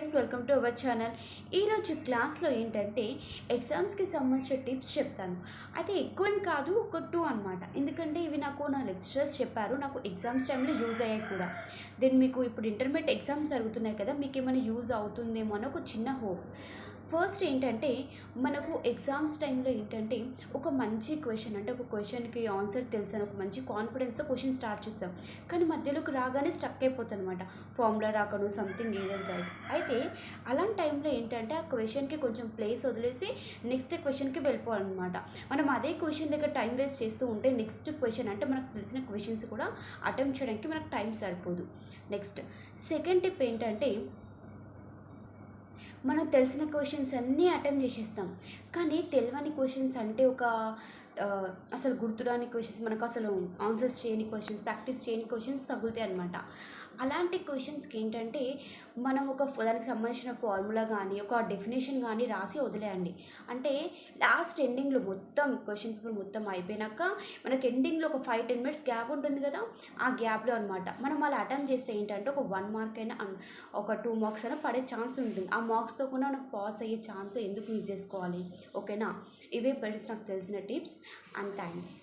Friends, welcome to our channel. ఈరోజు క్లాస్లో ఏంటంటే ఎగ్జామ్స్కి సంబంధించిన టిప్స్ చెప్తాను. అయితే ఎక్కువ ఏం కాదు, ఒక 2 అనమాట. ఎందుకంటే ఇవి నా లెక్చరర్స్ చెప్పారు, నాకు ఎగ్జామ్స్ టైంలో యూజ్ అయ్యాయి కూడా. దెన్ మీకు ఇప్పుడు ఇంటర్మీడియట్ ఎగ్జామ్స్ జరుగుతున్నాయి కదా, మీకు ఏమైనా యూజ్ అవుతుందేమో అని ఒక చిన్న హోప్. ఫస్ట్ ఏంటంటే మనకు ఎగ్జామ్స్ టైంలో ఏంటంటే ఒక మంచి క్వశ్చన్, అంటే ఒక క్వశ్చన్కి ఆన్సర్ తెలుసు అని ఒక మంచి కాన్ఫిడెన్స్తో క్వశ్చన్ స్టార్ట్ చేస్తాం. కానీ మధ్యలోకి రాగానే స్టక్ అయిపోతుంది అనమాట. ఫార్ములా రాకను సంథింగ్ ఏదైతే అయితే అలాంటి టైంలో ఏంటంటే ఆ క్వశ్చన్కి కొంచెం ప్లేస్ వదిలేసి నెక్స్ట్ క్వశ్చన్కి వెళ్ళిపోవాలన్నమాట. మనం అదే క్వశ్చన్ దగ్గర టైం వేస్ట్ చేస్తూ ఉంటే నెక్స్ట్ క్వశ్చన్, అంటే మనకు తెలిసిన క్వశ్చన్స్ కూడా అటెంప్ట్ చేయడానికి మనకు టైం సరిపోదు. నెక్స్ట్ సెకండ్ టిప్ ఏంటంటే మనకు తెలిసిన క్వశ్చన్స్ అన్నీ అటెంప్ట్ చేసేస్తాం. కానీ తెలియని క్వశ్చన్స్, అంటే అసలు గుర్తురాని క్వశ్చన్స్, మనకు అసలు ఆన్సర్స్ చేయని క్వశ్చన్స్, ప్రాక్టీస్ చేయని క్వశ్చన్స్ తగులుతాయి అనమాట. అలాంటి క్వశ్చన్స్కి ఏంటంటే మనం దానికి సంబంధించిన ఫార్ములా కానీ ఒక డెఫినేషన్ కానీ రాసి వదిలేయండి. అంటే లాస్ట్ ఎండింగ్లో మొత్తం క్వశ్చన్ పేపర్ మొత్తం అయిపోయినాక మనకి ఎండింగ్లో ఒక 5-10 మినిట్స్ గ్యాప్ ఉంటుంది కదా, ఆ గ్యాప్లో అనమాట మనం అలా అటెంప్ట్ చేస్తే ఏంటంటే ఒక 1 మార్క్ అయినా ఒక 2 మార్క్స్ అయినా పడే ఛాన్స్ ఉంటుంది. ఆ మార్క్స్తో కూడా మనకు పాస్ అయ్యే ఛాన్స్ ఎందుకు మిస్ చేసుకోవాలి? ఓకేనా? ఇవే ఫ్రెండ్స్ నాకు తెలిసిన టిప్స్. And thanks.